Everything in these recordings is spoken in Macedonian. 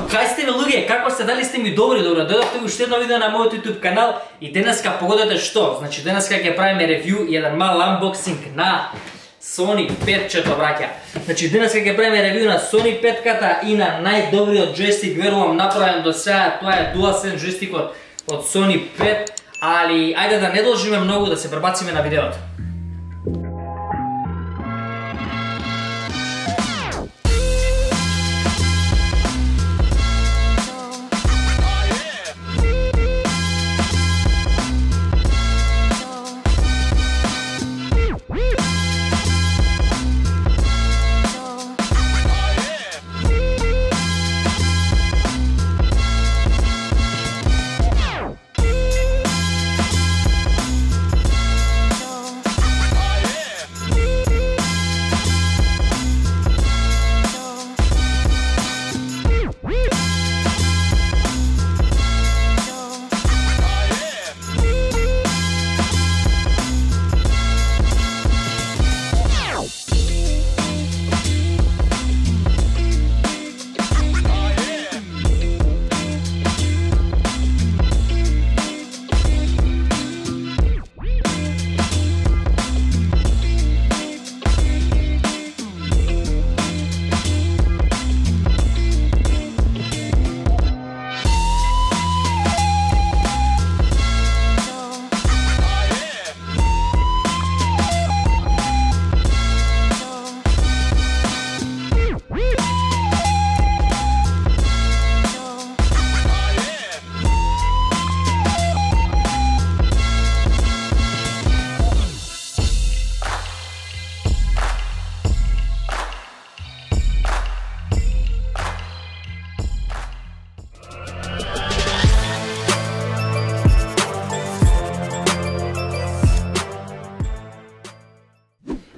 Кај сте ме луѓе, како сте, дали сте ми добри, дојдовте уште едно видео на мојот YouTube канал и денеска погодете што? Значи денеска ќе правиме ревју и еден мал unboxing на Sony 5-чето, браќа. Значи денеска ќе правиме ревју на Sony 5-ката и на најдобриот джойстик, верувам, направен до сега, тоа е DualSense джойстикот од Sony 5, али ајде да не должиме многу, да се пребациме на видеото.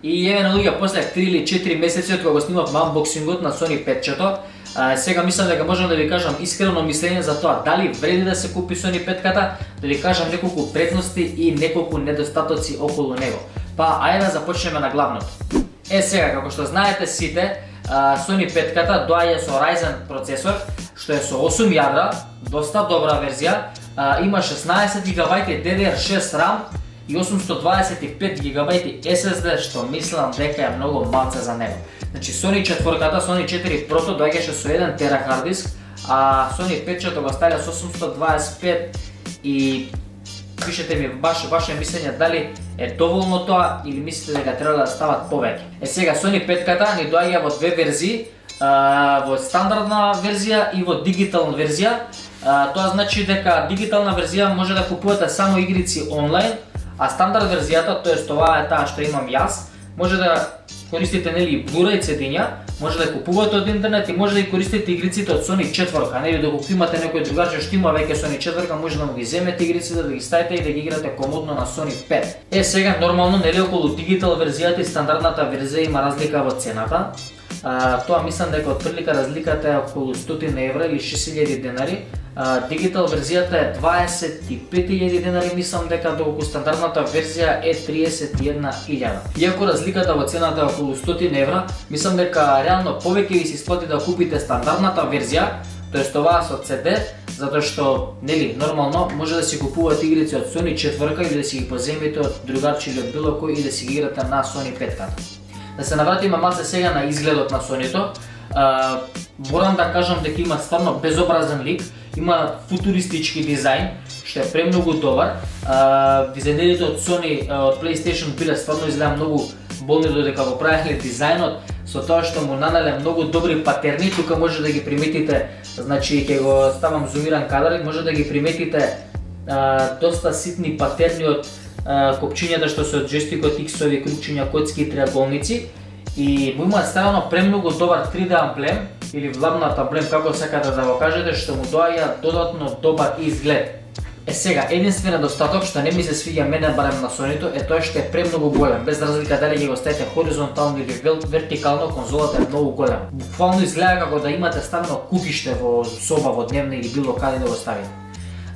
И еве на луѓе, после 3 или 4 месеци од кога го снимав unboxingот на Sony 5-чето, сега мислам дека можам да ви кажам искрено мислење за тоа дали вреди да се купи Sony 5-ката, да ви кажам неколку предности и неколку недостатоци околу него. Па ајде да започнеме на главното. Сега, како што знаете сите, Sony 5-ката доаѓа со Ryzen процесор, што е со 8 јадра, доста добра верзија, има 16 GB DDR6 RAM и 825 GB SSD, што мислам дека е многу малце за него. Значи Sony 4-ката, Sony 4 Pro доаѓаше со 1 тера хард диск, а Sony 5-чето го ставиле со 825 и пишете ми ваше мислење дали е доволно тоа или мислите дека треба да стават повеќе. Сега Sony 5-ката ни доаѓа во две верзии, во стандардна верзија и во дигитална верзија. Тоа значи дека дигитална верзија може да купувате само игрици онлайн, а стандард верзијата, тоест това е таа што имам јас, може да користите нели Blu-ray цедиња, може да купувате од интернет и може да ги користите игриците од Sony 4-ка, нели доколку имате некој другарче што има веќе Sony 4-ка, може да му ги земете игриците, да ги ставите и да ги играте комодно на Sony 5. Сега нормално нели околу дигитал верзијата и стандардната верзија има разлика во цената. Тоа мислам дека отприлика разликата е околу 100 евра или 6000 денари. Дигитал верзијата е 25.000 денари, мислам дека доколку стандардната верзија е 31.000. Иако разликата во цената е околу 100 евра, мислам дека реално повеќе ви се исплати да купите стандардната верзија, тоест това со CD, затоа што нели нормално може да си купувате игрици од Sony 4-ка или да си ги поземите од другарче или од било кој и да си ги играте на Sony 5-ката. Да се навратиме малце сега на изгледот на Sony-то. Морам да кажам дека има стварно безобразен лик, има футуристички дизајн, што е премногу добар. Дизајнерите од Sony, од PlayStation биле стварно изгледа многу болни додека го правеле дизајнот, со тоа што му нанале многу добри патерни. Тука може да ги приметите, значи ќе го ставам зумиран кадар, може да ги приметите доста ситни патерни од копчињата што се од джойстикот, иксови, крупчиња, коцки и триаголници. И му има ставено премногу добар 3D амблем или влабнат амблем, како сакате да го кажете, што му доаѓа додатно добар изглед. Сега, единствен недостаток што не ми се свиѓа мене барем на Sony-то е тоа што е премногу голем, без разлика дали ќе го ставите хоризонтално или вертикално, конзолата е многу голема. Буквално изгледа како да имате ставено кукиште во соба, во дневна или било каде да го ставите.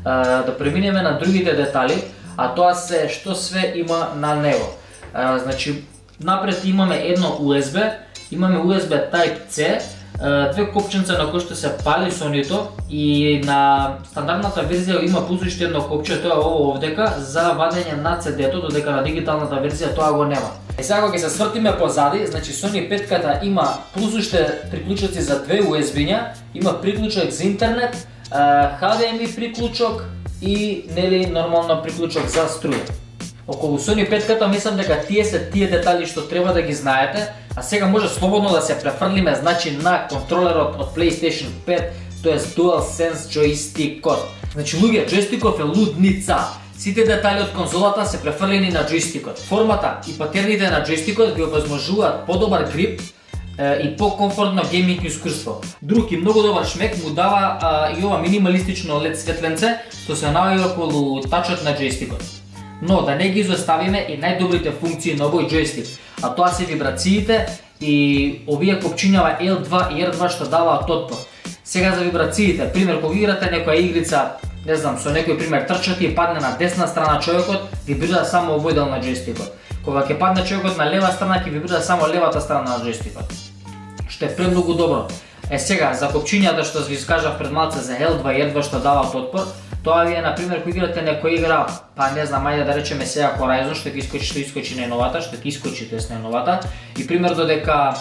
Да преминеме на другите детали, а тоа се што све има на него. Значи, напред имаме едно USB, имаме USB Type-C, две копченца на кои што се пали сонито и на стандардната верзија има плюс уште едно копче, тоа е ово овдека за вадење на CD-то, додека на дигиталната верзија тоа го нема. И сега кога ќе се свртиме позади, значи Sony 5-ката има плюс уште приклучоци за две USB-ња, има приклучок за интернет, HDMI приклучок и нели нормално приклучок за струја. Околу Sony 5-ката мислам дека тие се тие детали што треба да ги знаете, а сега може слободно да се префрлиме значи на контролерот од PlayStation 5, тоест DualSense джойстикот. Значи луѓе, джойстикот е лудница. Сите детали од конзолата се префрлени на джойстикот. Формата и патерните на джойстикот ги овозможуваат подобар грип и по-комфортно гейминг искуство. Друг и многу добар шмек му дава и ова минималистично LED светленце што се наоѓа околу тачот на джойстикот. Но да не ги изоставиме и најдобрите функции на овој джойстик, а тоа се вибрациите и овие копчињава L2 и R2 што даваат отпор. Сега за вибрациите, пример кога играте некоја игрица, не знам, со некој пример трчате и падне на десна страна човекот, вибрира само овој дел на джойстикот. Кога ќе падне човекот на лева страна, ќе вибрира само левата страна на джойстикот. Што е премногу добро. Сега за копчињата што ви скажав пред малце за L2 и R2 што даваат отпор, тоа ви е на пример кога играте некоја игра, па не знам, ајде да речеме сега Horizon што искочи најновата, што ќе искочи тоест најновата, и пример додека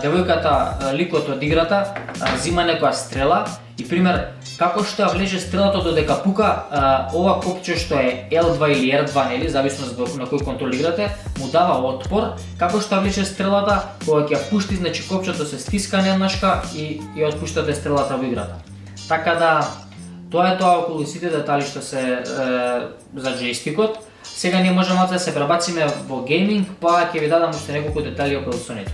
девојката, ликот од играта, зима некоја стрела и пример како што ја влезе стрелата додека пука, ова копче што е L2 или R2, нели, зависно на кој контрол играте, му дава отпор, како што ја влезе стрелата, кога ќе ја пушти, значи копчето се стиска еднашка и ја отпуштате стрелата во играта. Така да тоа е тоа околу сите детали што се за джойстикот. Сега ние можеме да се пребациме во гейминг, па ќе ви дадам уште неколку детали околу Sony-то.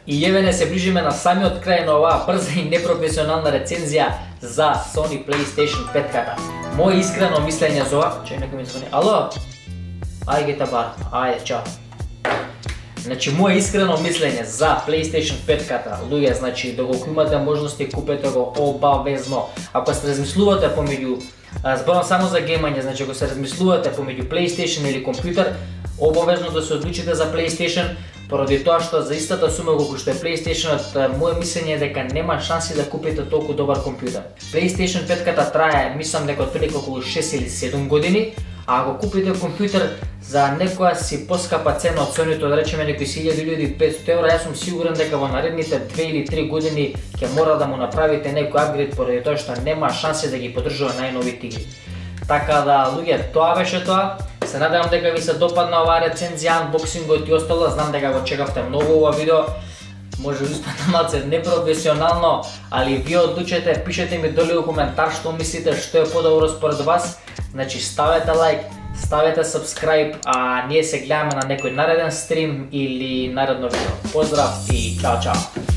И еве не се ближиме на самиот крај на оваа брза и непрофесионална рецензија за Sony PlayStation 5-ката. Моје искрено мислење за ова, чај некој ми звони. Ало? Ајде бар, ајде, чао. Значи, мое искрено мислење за PlayStation 5-ката, луѓе, значи, доколку имате можности, купете го обавезно. Ако се размислувате помеѓу, зборам само за геймање, значи, ако се размислувате помеѓу PlayStation или компјутер, обавезно да се одлучите за PlayStation, поради тоа што за истата сума колку што е PlayStation-от, мое мислење е дека нема шанси да купите толку добар компјутер. PlayStation 5-ката трае, мислам дека отприлика околу 6 или 7 години, а ако купите компјутер за некоја си поскапа цена од Sony-то, да речеме некои 1500 евра, јас сум сигурен дека во наредните 2 или 3 години ќе мора да му направите некој апгрейд поради тоа што нема шанси да ги поддржува најновите игри. Така да, луѓе, тоа беше тоа. Се надевам дека ви се допадна оваа рецензија, анбоксингот и остало, знам дека го чекавте многу ова видео. Може да испадне малце непрофесионално, али вие одлучете, пишете ми долу во коментар што мислите, што е подобро според вас. Значи ставете лайк, ставете subscribe, а ние се гледаме на некој нареден стрим или наредно видео. Поздрав и чао чао!